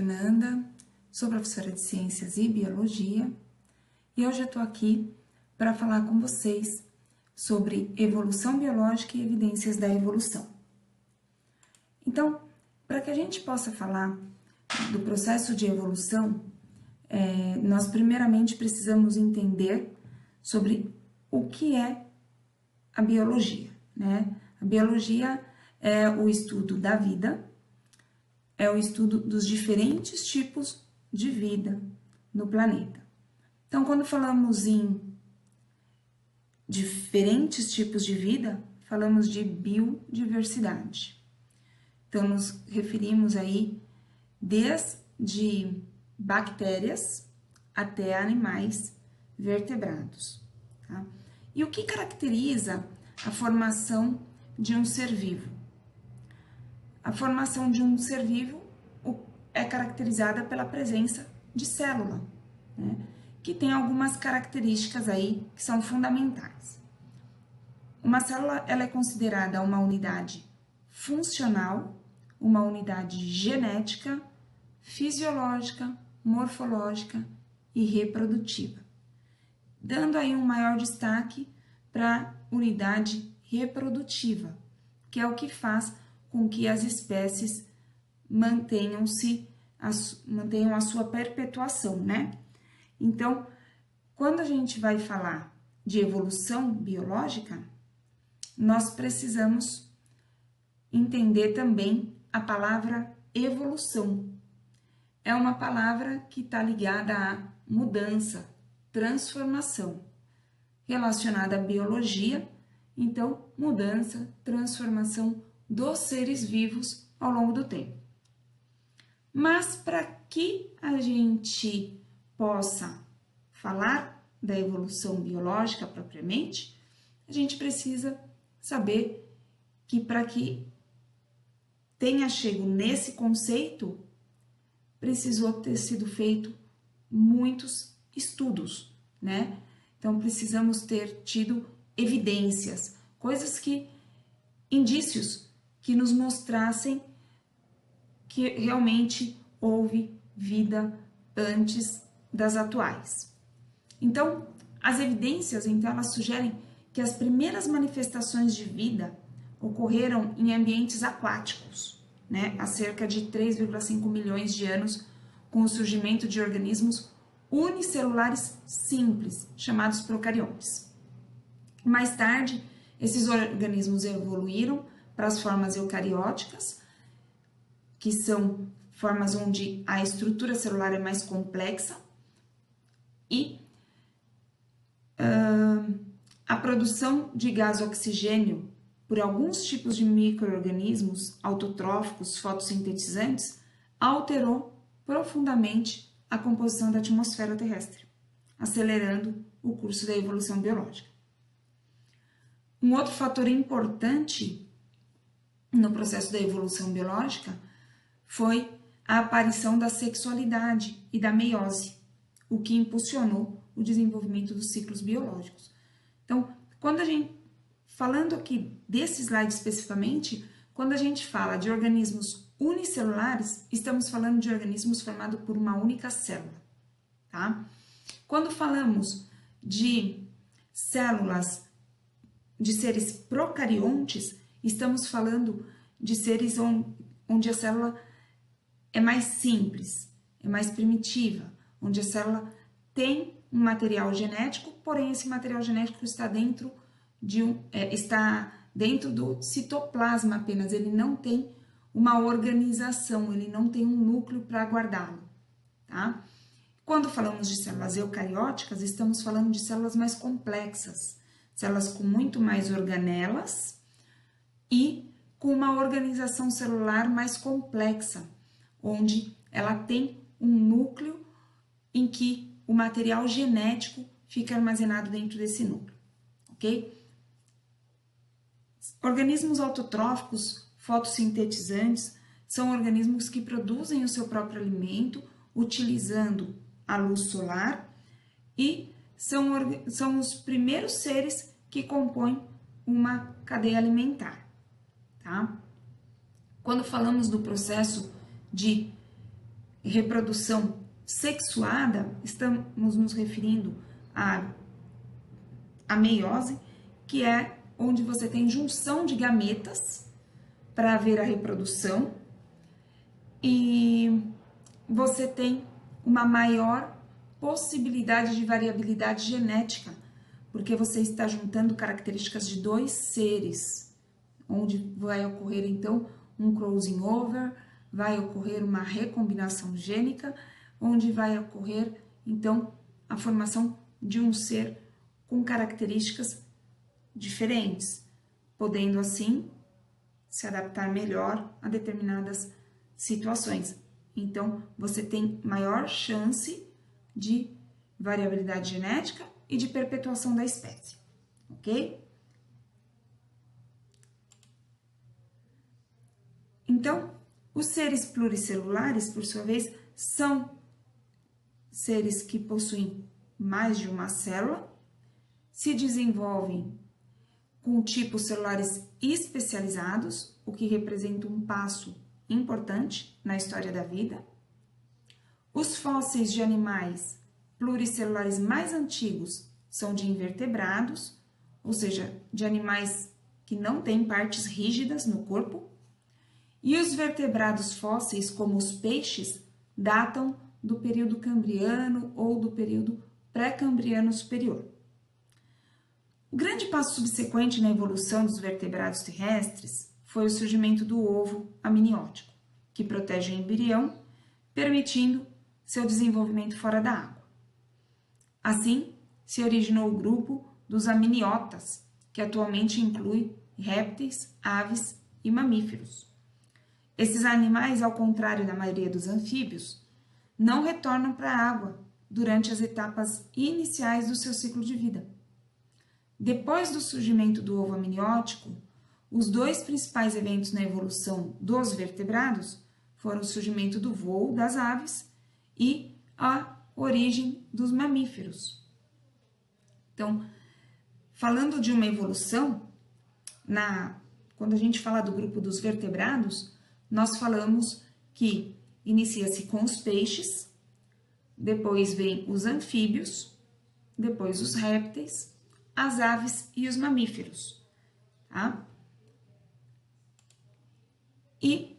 Fernanda, sou professora de Ciências e Biologia e hoje eu estou aqui para falar com vocês sobre evolução biológica e evidências da evolução. Então, para que a gente possa falar do processo de evolução, nós primeiramente precisamos entender sobre o que é a biologia, né? A biologia é o estudo da vida, é o estudo dos diferentes tipos de vida no planeta. Então, quando falamos em diferentes tipos de vida, falamos de biodiversidade. Então, nos referimos aí desde bactérias até animais vertebrados. Tá? E o que caracteriza a formação de um ser vivo? A formação de um ser vivo é caracterizada pela presença de célula, né? Que tem algumas características aí que são fundamentais. Uma célula ela é considerada uma unidade funcional, uma unidade genética, fisiológica, morfológica e reprodutiva, dando aí um maior destaque para a unidade reprodutiva, que é o que faz com que as espécies mantenham a sua perpetuação, né? Então, quando a gente vai falar de evolução biológica, nós precisamos entender também a palavra evolução. É uma palavra que está ligada à mudança, transformação, relacionada à biologia. Então, mudança, transformação dos seres vivos ao longo do tempo. Mas para que a gente possa falar da evolução biológica propriamente, a gente precisa saber que para que tenha chego nesse conceito, precisou ter sido feito muitos estudos, né? Então, precisamos ter tido evidências, indícios que nos mostrassem que realmente houve vida antes das atuais. Então, as evidências, elas sugerem que as primeiras manifestações de vida ocorreram em ambientes aquáticos, né, há cerca de 3,5 milhões de anos, com o surgimento de organismos unicelulares simples, chamados procariontes. Mais tarde, esses organismos evoluíram para as formas eucarióticas, que são formas onde a estrutura celular é mais complexa e a produção de gás oxigênio por alguns tipos de micro-organismos autotróficos fotossintetizantes alterou profundamente a composição da atmosfera terrestre, acelerando o curso da evolução biológica. Um outro fator importante no processo da evolução biológica foi a aparição da sexualidade e da meiose, o que impulsionou o desenvolvimento dos ciclos biológicos. Então, falando aqui desse slide especificamente, quando a gente fala de organismos unicelulares, estamos falando de organismos formados por uma única célula, tá? Quando falamos de células, de seres procariontes, estamos falando de seres onde a célula é mais simples, é mais primitiva, onde a célula tem um material genético, porém esse material genético está dentro do citoplasma apenas, ele não tem uma organização, ele não tem um núcleo para guardá-lo, tá? Quando falamos de células eucarióticas, estamos falando de células mais complexas, células com muito mais organelas e com uma organização celular mais complexa, onde ela tem um núcleo em que o material genético fica armazenado dentro desse núcleo, ok? Organismos autotróficos fotossintetizantes são organismos que produzem o seu próprio alimento utilizando a luz solar e são os primeiros seres que compõem uma cadeia alimentar, tá? Quando falamos do processo de reprodução sexuada, estamos nos referindo à meiose, que é onde você tem junção de gametas para haver a reprodução e você tem uma maior possibilidade de variabilidade genética, porque você está juntando características de dois seres, onde vai ocorrer então um crossing over, vai ocorrer uma recombinação gênica, onde vai ocorrer então a formação de um ser com características diferentes, podendo assim se adaptar melhor a determinadas situações. Então, você tem maior chance de variabilidade genética e de perpetuação da espécie, ok? Então, os seres pluricelulares, por sua vez, são seres que possuem mais de uma célula, se desenvolvem com tipos celulares especializados, o que representa um passo importante na história da vida. Os fósseis de animais pluricelulares mais antigos são de invertebrados, ou seja, de animais que não têm partes rígidas no corpo. E os vertebrados fósseis, como os peixes, datam do período cambriano ou do período pré-cambriano superior. O grande passo subsequente na evolução dos vertebrados terrestres foi o surgimento do ovo amniótico, que protege o embrião, permitindo seu desenvolvimento fora da água. Assim, se originou o grupo dos amniotas, que atualmente inclui répteis, aves e mamíferos. Esses animais, ao contrário da maioria dos anfíbios, não retornam para a água durante as etapas iniciais do seu ciclo de vida. Depois do surgimento do ovo amniótico, os dois principais eventos na evolução dos vertebrados foram o surgimento do voo das aves e a origem dos mamíferos. Então, falando de uma evolução, quando a gente fala do grupo dos vertebrados, nós falamos que inicia-se com os peixes, depois vem os anfíbios, depois os répteis, as aves e os mamíferos, tá? E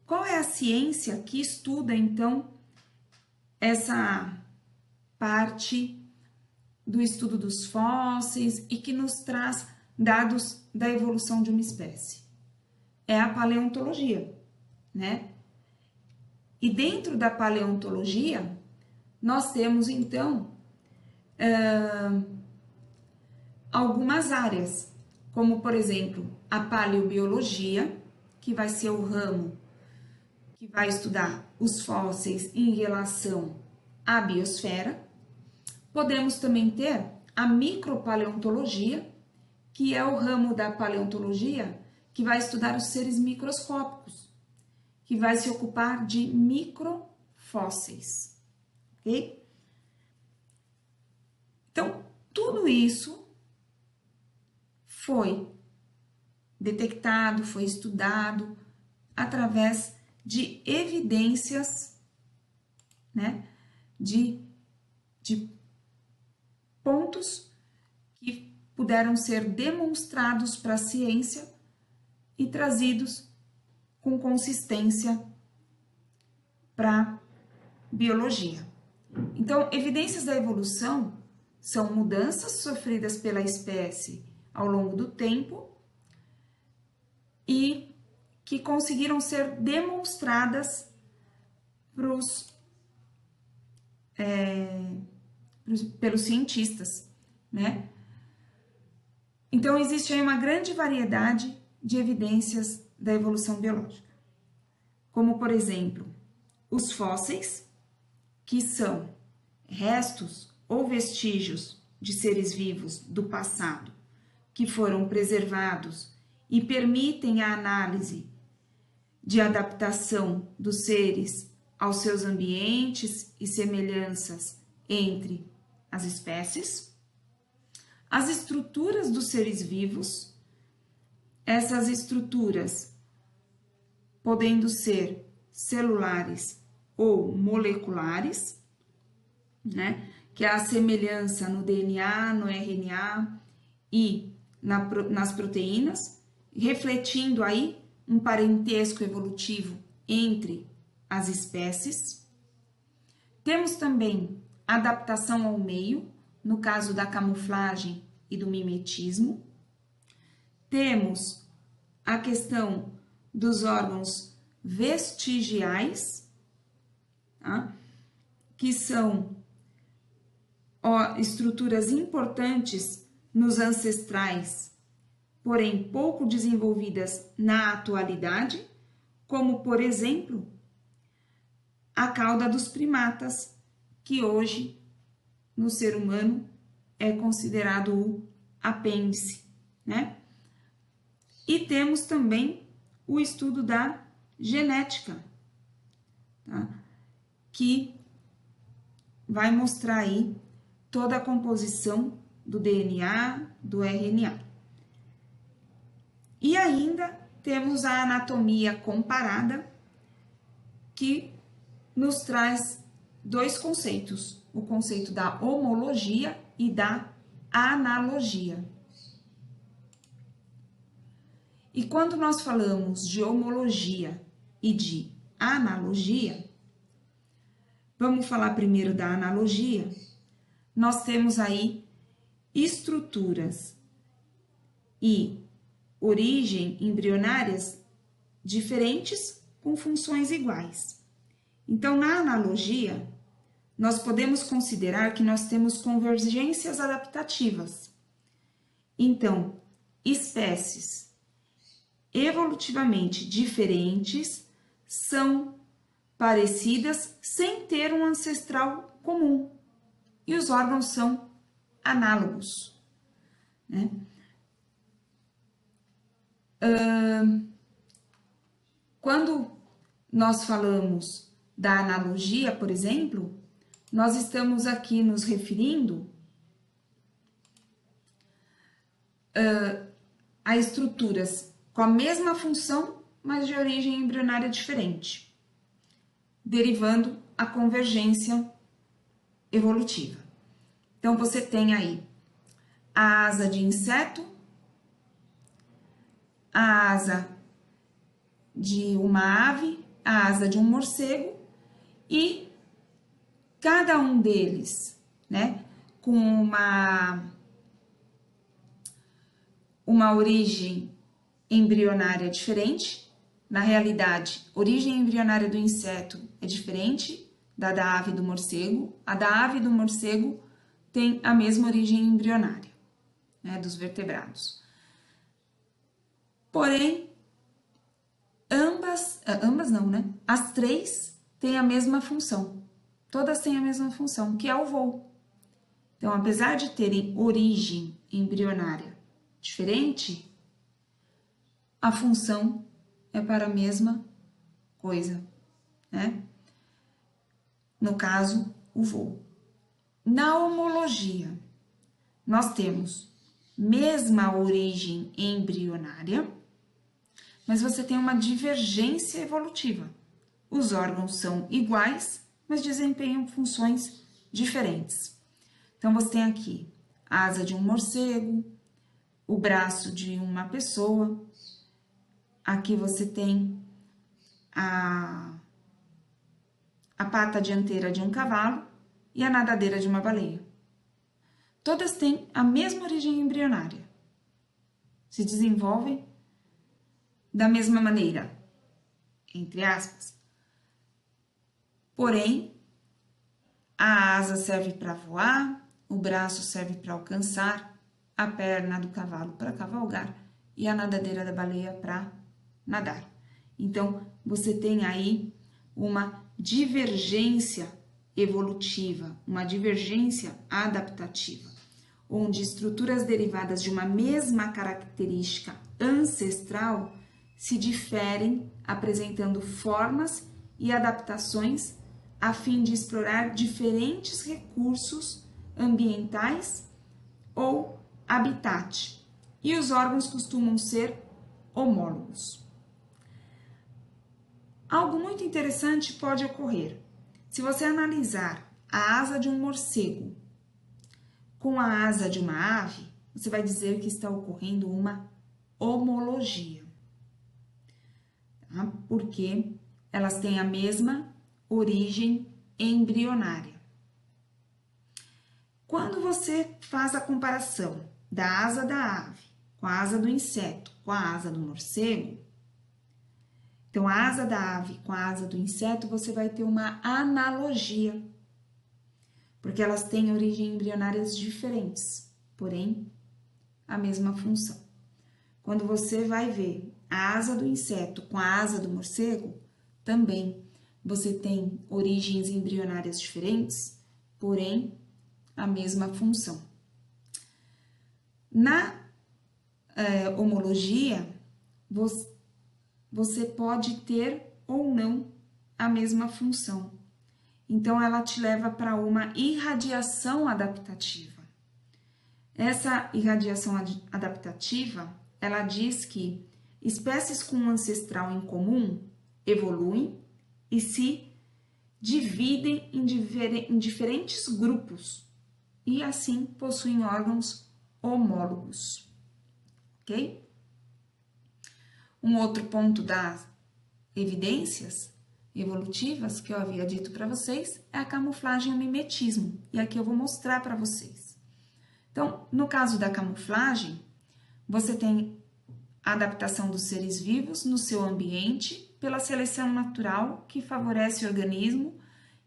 qual é a ciência que estuda, então, essa parte do estudo dos fósseis e que nos traz dados da evolução de uma espécie? É a paleontologia, né? E dentro da paleontologia, nós temos, então, algumas áreas, como, por exemplo, a paleobiologia, que vai ser o ramo que vai estudar os fósseis em relação à biosfera. Podemos também ter a micropaleontologia, que é o ramo da paleontologia que vai estudar os seres microscópicos, que vai se ocupar de microfósseis, ok? Então, tudo isso foi detectado, foi estudado através de evidências, né, de pontos que puderam ser demonstrados para a ciência e trazidos com consistência para a biologia. Então, evidências da evolução são mudanças sofridas pela espécie ao longo do tempo e que conseguiram ser demonstradas pelos cientistas, né? Então, existe aí uma grande variedade de evidências da evolução biológica, como, por exemplo, os fósseis, que são restos ou vestígios de seres vivos do passado que foram preservados e permitem a análise de adaptação dos seres aos seus ambientes e semelhanças entre as espécies. As estruturas dos seres vivos, essas estruturas podendo ser celulares ou moleculares, né? Que é a semelhança no DNA, no RNA e nas proteínas, refletindo aí um parentesco evolutivo entre as espécies. Temos também adaptação ao meio, no caso da camuflagem e do mimetismo. Temos a questão dos órgãos vestigiais, tá? Que são estruturas importantes nos ancestrais, porém pouco desenvolvidas na atualidade, como, por exemplo, a cauda dos primatas, que hoje, no ser humano, é considerado o apêndice, né? E temos também o estudo da genética, tá? Que vai mostrar aí toda a composição do DNA, do RNA. E ainda temos a anatomia comparada, que nos traz dois conceitos, o conceito da homologia e da analogia. E quando nós falamos de homologia e de analogia, vamos falar primeiro da analogia. Nós temos aí estruturas e origem embrionárias diferentes com funções iguais. Então, na analogia, nós podemos considerar que nós temos convergências adaptativas. Então, espécies evolutivamente diferentes são parecidas sem ter um ancestral comum. E os órgãos são análogos, né? Quando nós falamos da analogia, por exemplo, nós estamos aqui nos referindo a estruturas com a mesma função, mas de origem embrionária diferente, derivando a convergência evolutiva. Então, você tem aí a asa de inseto, a asa de uma ave, a asa de um morcego, e cada um deles, né, com uma origem embrionária diferente. Na realidade, a origem embrionária do inseto é diferente da ave e do morcego. A da ave e do morcego tem a mesma origem embrionária, né, dos vertebrados. Porém, ambas não, né? As três têm a mesma função. Todas têm a mesma função, que é o voo. Então, apesar de terem origem embrionária diferente, a função é para a mesma coisa, né? No caso, o voo. Na homologia, nós temos mesma origem embrionária, mas você tem uma divergência evolutiva. Os órgãos são iguais, mas desempenham funções diferentes. Então, você tem aqui a asa de um morcego, o braço de uma pessoa, aqui você tem a pata dianteira de um cavalo e a nadadeira de uma baleia. Todas têm a mesma origem embrionária, se desenvolvem da mesma maneira, entre aspas. Porém, a asa serve para voar, o braço serve para alcançar, a perna do cavalo para cavalgar e a nadadeira da baleia para nadar. Então, você tem aí uma divergência evolutiva, uma divergência adaptativa, onde estruturas derivadas de uma mesma característica ancestral se diferem, apresentando formas e adaptações a fim de explorar diferentes recursos ambientais ou habitat, e os órgãos costumam ser homólogos. Algo muito interessante pode ocorrer. Se você analisar a asa de um morcego com a asa de uma ave, você vai dizer que está ocorrendo uma homologia, tá? Porque elas têm a mesma origem embrionária. Quando você faz a comparação da asa da ave com a asa do inseto com a asa do morcego, então a asa da ave com a asa do inseto, você vai ter uma analogia, porque elas têm origem embrionárias diferentes, porém a mesma função. Quando você vai ver a asa do inseto com a asa do morcego, também você tem origens embrionárias diferentes, porém a mesma função. Na homologia, você pode ter ou não a mesma função. Então, ela te leva para uma irradiação adaptativa. Essa irradiação adaptativa, ela diz que espécies com um ancestral em comum evoluem e se dividem em diferentes grupos e assim possuem órgãos homólogos, ok? Um outro ponto das evidências evolutivas que eu havia dito para vocês é a camuflagem e o mimetismo, e aqui eu vou mostrar para vocês. Então, no caso da camuflagem, você tem a adaptação dos seres vivos no seu ambiente pela seleção natural que favorece o organismo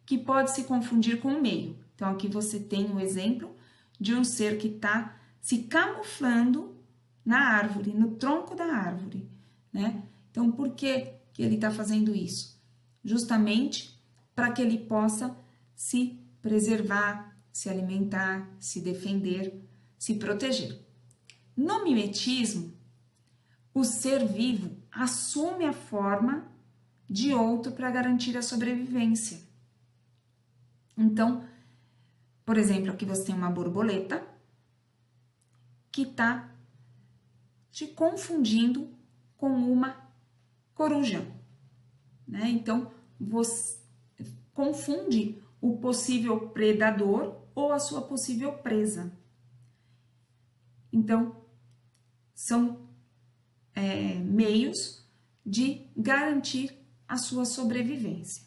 que pode se confundir com o meio. Então, aqui você tem um exemplo de um ser que está se camuflando na árvore, no tronco da árvore, né? Então, por que ele está fazendo isso? Justamente para que ele possa se preservar, se alimentar, se defender, se proteger. No mimetismo, o ser vivo assume a forma de outro para garantir a sobrevivência. Então, por exemplo, aqui você tem uma borboleta que está te confundindo com uma coruja, né? Então, você confunde o possível predador ou a sua possível presa. Então, são meios de garantir a sua sobrevivência,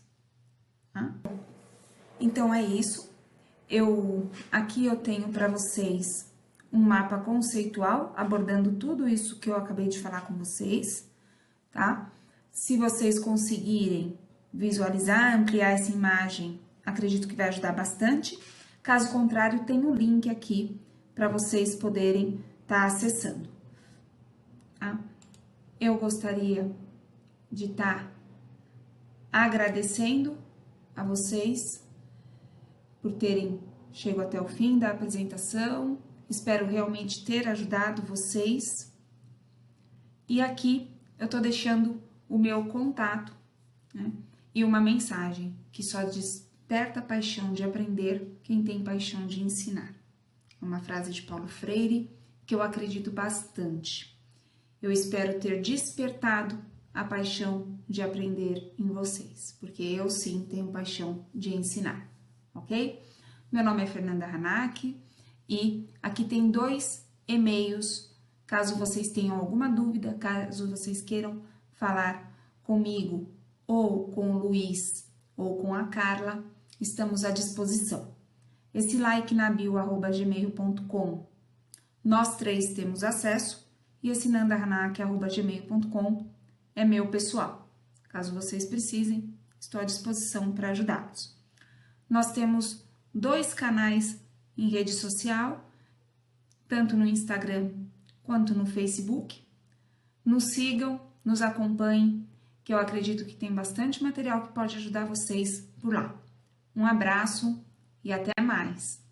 tá? Então, é isso. Aqui eu tenho para vocês um mapa conceitual abordando tudo isso que eu acabei de falar com vocês, tá? Se vocês conseguirem visualizar, ampliar essa imagem, acredito que vai ajudar bastante. Caso contrário, tem um link aqui para vocês poderem estar acessando, tá? Eu gostaria de estar agradecendo a vocês por terem chegado até o fim da apresentação. Espero realmente ter ajudado vocês. E aqui eu tô deixando o meu contato, né? E uma mensagem que só desperta a paixão de aprender quem tem paixão de ensinar. Uma frase de Paulo Freire que eu acredito bastante. Eu espero ter despertado a paixão de aprender em vocês, porque eu sim tenho paixão de ensinar, ok? Meu nome é Fernanda Hanack e aqui tem 2 e-mails, caso vocês tenham alguma dúvida, caso vocês queiram falar comigo ou com o Luiz ou com a Carla, estamos à disposição. Esse like na bio @gmail.com, nós 3 temos acesso, e esse nandahanack@gmail.com é meu pessoal. Caso vocês precisem, estou à disposição para ajudá-los. Nós temos 2 canais em rede social, tanto no Instagram quanto no Facebook. Nos sigam, nos acompanhem, que eu acredito que tem bastante material que pode ajudar vocês por lá. Um abraço e até mais!